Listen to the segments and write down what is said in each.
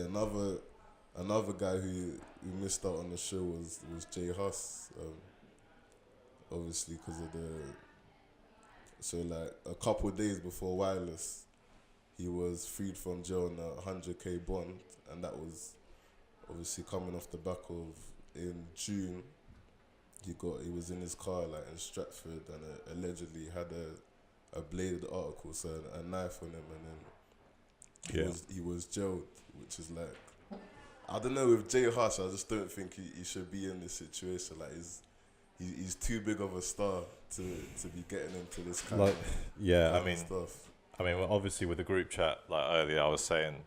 Another guy who missed out on the show was J Hus. Obviously, because of like a couple of days before Wireless, he was freed from jail on a 100k bond, and that was obviously coming off the back of in June. He was in his car like in Stratford, and allegedly had a bladed article, so a knife on him, and then he was jailed, which is like, I don't know, with J Hus, I just don't think he should be in this situation. Like he's too big of a star to be getting into this kind of stuff. I mean, well, obviously with the group chat like earlier, I was kind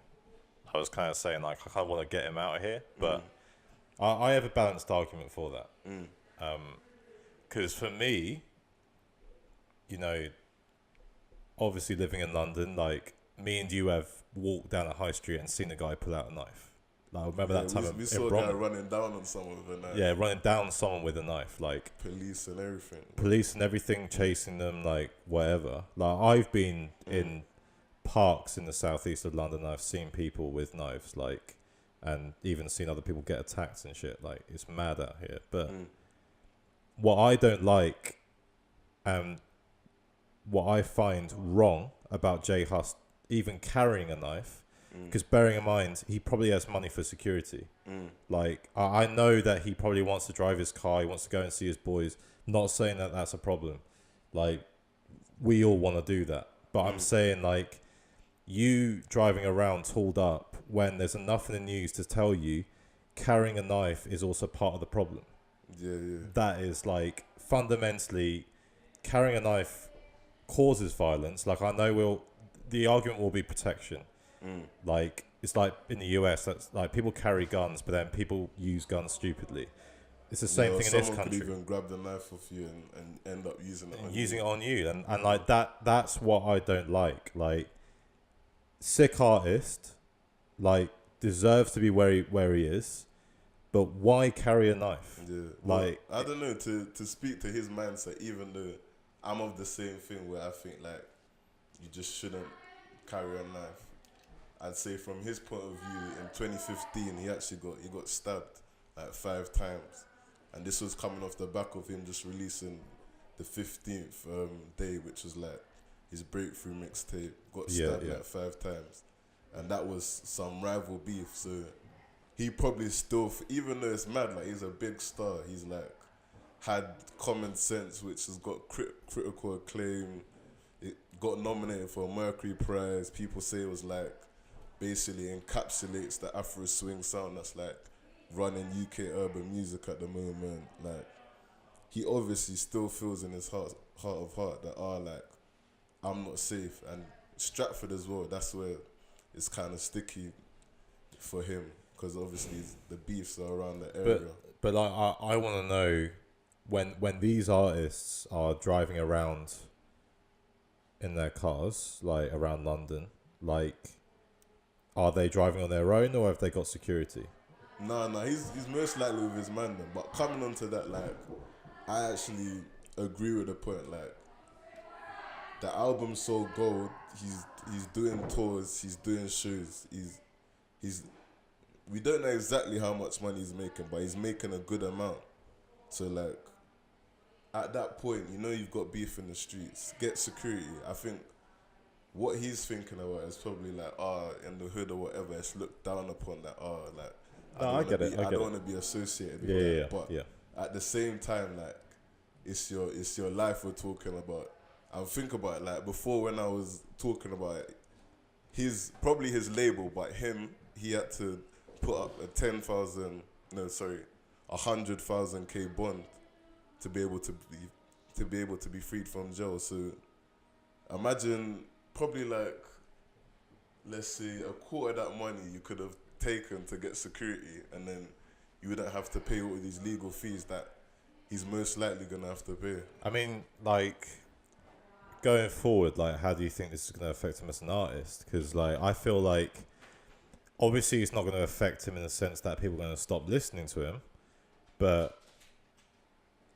of saying like I kind of want to get him out of here, but I have a balanced argument for that. Because for me, you know, obviously living in London, like me and you have walked down a high street and seen a guy pull out a knife. Like I remember that time we saw a guy running down on someone with a knife. Yeah, running down someone with a knife, like police and everything chasing them, like whatever. Like I've been in parks in the southeast of London, and I've seen people with knives, like, and even seen other people get attacked and shit. Like it's mad out here. But what I don't like, and what I find wrong about J Hus even carrying a knife, because bearing in mind he probably has money for security. Like I know that he probably wants to drive his car, he wants to go and see his boys. Not saying that that's a problem. Like we all want to do that, but I'm saying like you driving around tooled up when there's enough in the news to tell you carrying a knife is also part of the problem. That is like fundamentally carrying a knife causes violence. Like I know the argument will be protection. Like it's like in the US, that's like people carry guns, but then people use guns stupidly. It's the same thing in this country. Someone could even grab the knife off you and end up using it on you. And like that's what I don't like. Like sick artist, like deserves to be where he is, but why carry a knife? Like I don't know, to speak to his mindset, even though I'm of the same thing where I think like you just shouldn't carry a knife. I'd say from his point of view, in 2015, he actually got stabbed like 5 times, and this was coming off the back of him just releasing the 15th day, which was like his breakthrough mixtape. Got stabbed like 5 times, and that was some rival beef. So he probably still, even though it's mad, like he's a big star, he's like had Common Sense, which has got critical acclaim. It got nominated for a Mercury Prize. People say it was like basically encapsulates the Afro swing sound that's like running UK urban music at the moment. Like he obviously still feels in his heart of heart that like I'm not safe. And Stratford as well, that's where it's kind of sticky for him, because obviously the beefs are around the area. But like I want to know when these artists are driving around in their cars, like around London, like are they driving on their own or have they got security? No, he's most likely with his man then. But coming on to that, like I actually agree with the point. Like the album's so gold. He's doing tours. He's doing shows. He's we don't know exactly how much money he's making, but he's making a good amount. So like at that point, you know you've got beef in the streets. Get security. I think what he's thinking about is probably like, in the hood or whatever, it's looked down upon that, like, I don't want to be associated with that. But at the same time, like, it's your life we're talking about. And think about it, like, before when I was talking about it, probably his label, but he had to put up a 100,000K bond to be able to be freed from jail. So imagine probably like, let's say a quarter of that money you could have taken to get security, and then you wouldn't have to pay all these legal fees that he's most likely gonna have to pay. I mean, like, going forward, like, how do you think this is gonna affect him as an artist? Because like I feel like obviously it's not gonna affect him in the sense that people are gonna stop listening to him, but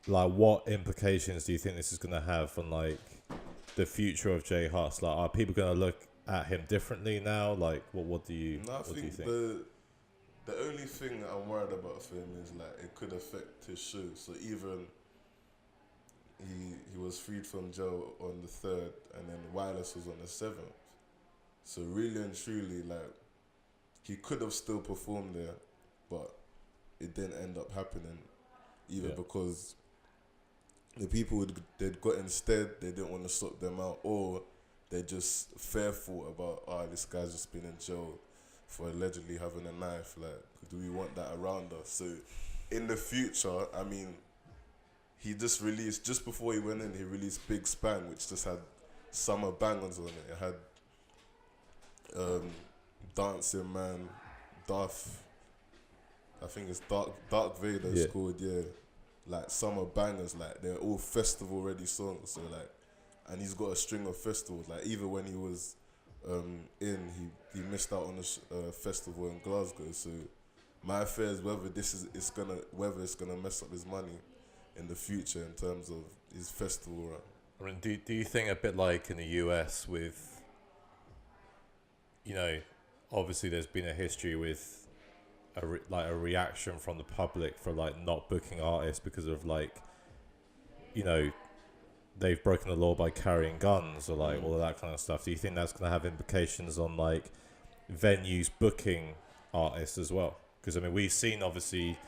like what implications do you think this is gonna have on like the future of J Hus? Like, are people gonna look at him differently now? Like, what do you No, I what do you think think? the only thing that I'm worried about for him is like it could affect his show. So even he was freed from jail on the 3rd, and then Wireless was on the 7th. So really and truly, like, he could have still performed there, but it didn't end up happening, either because the people they'd got instead, they didn't want to stop them out, or they're just fearful about, this guy's just been in jail for allegedly having a knife. Like, do we want that around us? So in the future, I mean, he just released, just before he went in, he released Big Span, which just had summer bangers on it. It had Dancing Man, Duff, I think it's Dark Vader, it's called, like summer bangers, like they're all festival ready songs. So like, and he's got a string of festivals. Like even when he was he missed out on a festival in Glasgow. So my fear is whether it's gonna mess up his money in the future in terms of his festival run. I mean, do you think a bit like in the US with, you know, obviously there's been a history with a reaction from the public for like not booking artists because of like, you know, they've broken the law by carrying guns or like all of that kind of stuff. Do you think that's going to have implications on like venues booking artists as well? Because I mean, we've seen obviously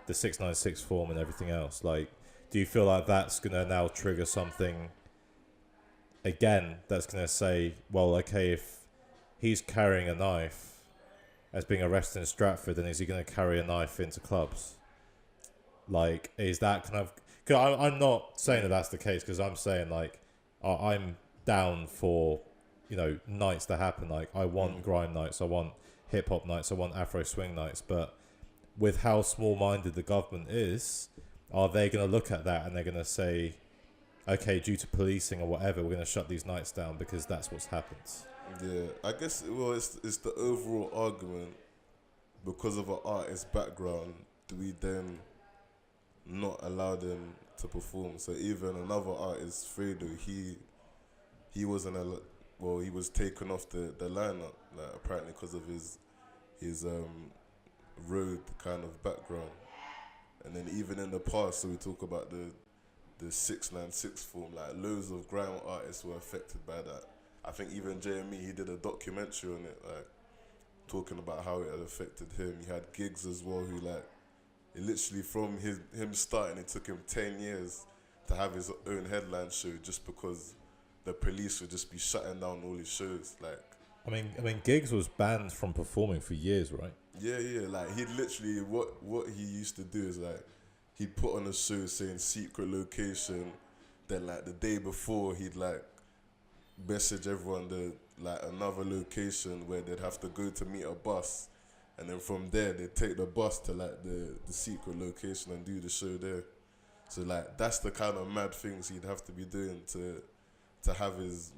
the 696 form and everything else. Like, do you feel like that's going to now trigger something again that's going to say, well, okay, if he's carrying a knife as being arrested in Stratford, then is he going to carry a knife into clubs? Like, is that kind of... Cause I'm not saying that that's the case, because I'm saying, like, I'm down for, you know, nights to happen. Like, I want grime nights, I want hip-hop nights, I want Afro swing nights. But with how small-minded the government is, are they going to look at that and they're going to say, okay, due to policing or whatever, we're going to shut these nights down because that's what's happened? Yeah, I guess it's the overall argument, because of an artist's background, do we then not allow them to perform? So even another artist, Fredo, he wasn't he was taken off the lineup, like apparently because of his road kind of background. And then even in the past, so we talk about the 696 form, like loads of grime artists were affected by that. I think even JME, he did a documentary on it, like talking about how it had affected him. He had gigs as well, who like, it literally from him starting, it took him 10 years to have his own headline show just because the police would just be shutting down all his shows. Like, I mean, Giggs was banned from performing for years, right? Yeah, like he'd literally, what he used to do is like, he'd put on a show saying secret location, then like the day before he'd like message everyone another location where they'd have to go to meet a bus, and then from there they'd take the bus to like the secret location and do the show there. So like that's the kind of mad things he'd have to be doing to have his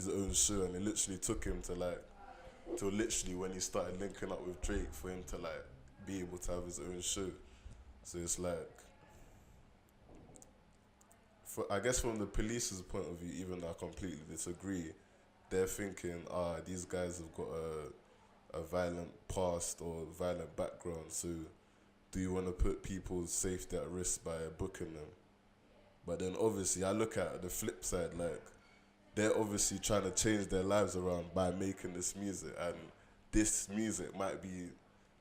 own show, and it literally took him till literally when he started linking up with Drake for him to like be able to have his own show. So it's like, I guess from the police's point of view, even though I completely disagree, they're thinking, these guys have got a violent past or violent background, so do you want to put people's safety at risk by booking them? But then obviously I look at the flip side, like they're obviously trying to change their lives around by making this music, and this music might be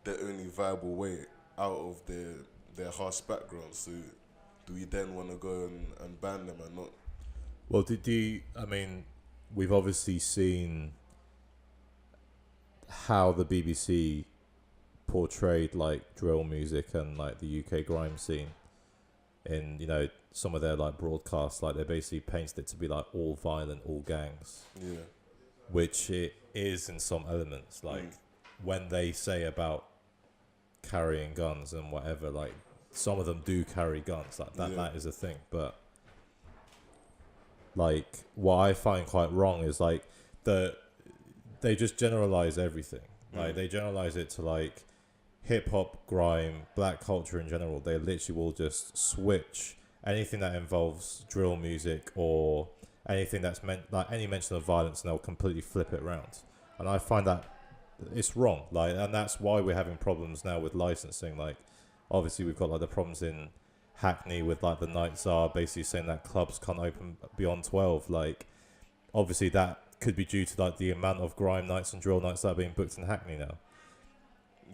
their only viable way out of their harsh background. So do we then want to go and ban them and not? Well, do you, I mean, we've obviously seen how the BBC portrayed like drill music and like the UK grime scene in, you know, some of their like broadcasts. Like they basically painted it to be like all violent, all gangs. Yeah. Which it is in some elements. Like when they say about carrying guns and whatever, like some of them do carry guns. Like that is a thing. But like what I find quite wrong is like they just generalize everything. Like they generalize it to like hip hop, grime, black culture in general. They literally will just switch anything that involves drill music or anything that's meant like any mention of violence, and they'll completely flip it around. and I find that it's wrong. Like, and that's why we're having problems now with licensing. Like, obviously we've got like the problems in Hackney with like the Night Tsar basically saying that clubs can't open beyond 12. Like, obviously that could be due to like the amount of grime nights and drill nights that are being booked in Hackney now.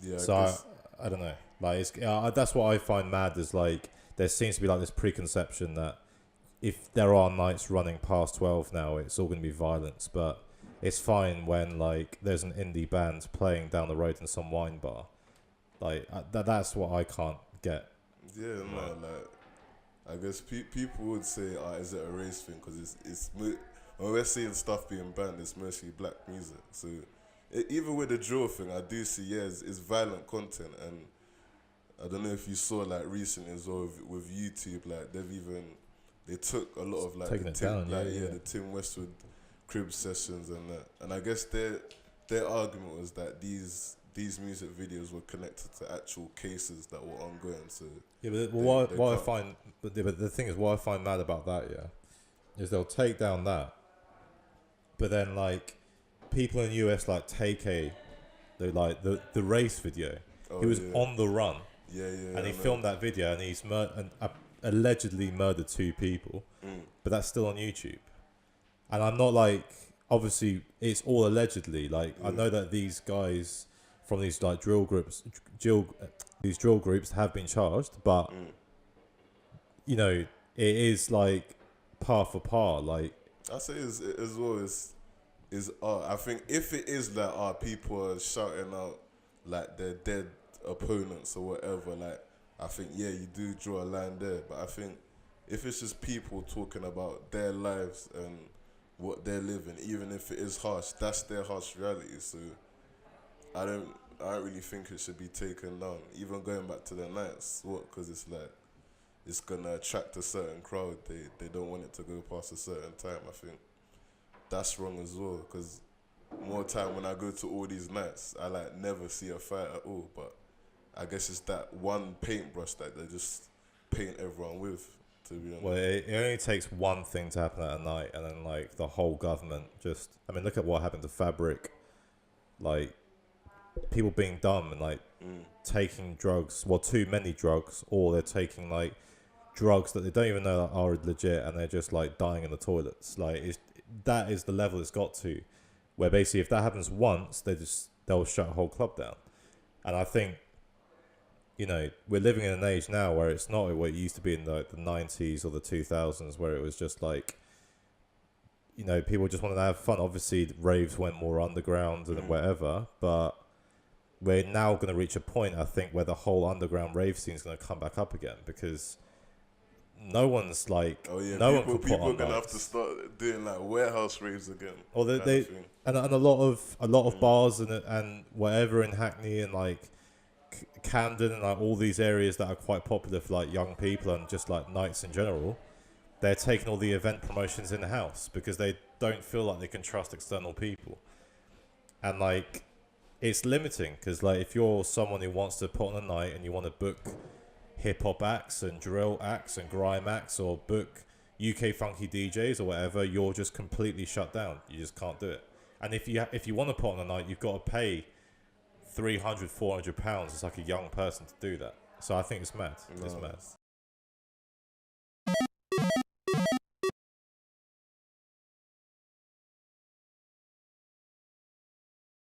Yeah. So I don't know. Like, it's, that's what I find mad is like there seems to be like this preconception that if there are nights running past 12 now, it's all going to be violence. But it's fine when like there's an indie band playing down the road in some wine bar. Like that's what I can't get. Yeah, no, like I guess people would say, is it a race thing? Because when we're seeing stuff being banned, it's mostly black music. So even with the drill thing, I do see it's violent content, and I don't know if you saw like recently as well with YouTube, like they took a lot of like taking it down, the Tim Westwood crib sessions and that, and I guess their argument was that these music videos were connected to actual cases that were ongoing. So yeah, but what I find, but the thing is, what I find mad about that, is they'll take down that, but then like people in the US like take the race video. He was on the run. And he filmed that video, and he's allegedly murdered 2 people, but that's still on YouTube. And I'm not like, obviously it's all allegedly. Like I know that these guys from these like drill groups have been charged, but you know it is like par for par. Like I say as well is art. I think if it is that people are shouting out like their dead opponents or whatever, like I think you do draw a line there. But I think if it's just people talking about their lives and what they're living, even if it is harsh, that's their harsh reality. So I don't really think it should be taken down. Even going back to the nights, because it's like it's gonna attract a certain crowd. They don't want it to go past a certain time. I think that's wrong as well. Because more time when I go to all these nights, I like never see a fight at all. But I guess it's that one paintbrush that they just paint everyone with, to be honest. Well, it only takes one thing to happen at a night, and then like the whole government just, I mean, look at what happened to Fabric. Like people being dumb and like taking drugs, too many drugs, or they're taking like drugs that they don't even know are legit, and they're just like dying in the toilets. Like that is the level it's got to, where basically if that happens once, they'll shut a whole club down. And I think, you know, we're living in an age now where it's not what it used to be in the 90s or the 2000s, where it was just like, you know, people just wanted to have fun. Obviously, raves went more underground and whatever, but we're now going to reach a point, I think, where the whole underground rave scene is going to come back up again, because no one's like, no one can put on people are gonna nights. have to start doing like warehouse raves again. Or and a lot of bars and whatever in Hackney and like Camden and like all these areas that are quite popular for like young people and just like nights in general, they're taking all the event promotions in house because they don't feel like they can trust external people. And like it's limiting, because like if you're someone who wants to put on a night and you want to book hip hop acts and drill acts and grime acts, or book UK funky DJs or whatever, you're just completely shut down. You just can't do it. And if you want to put on a night, you've got to pay £300-400 as like a young person to do that. So I think it's mad. No, It's mad.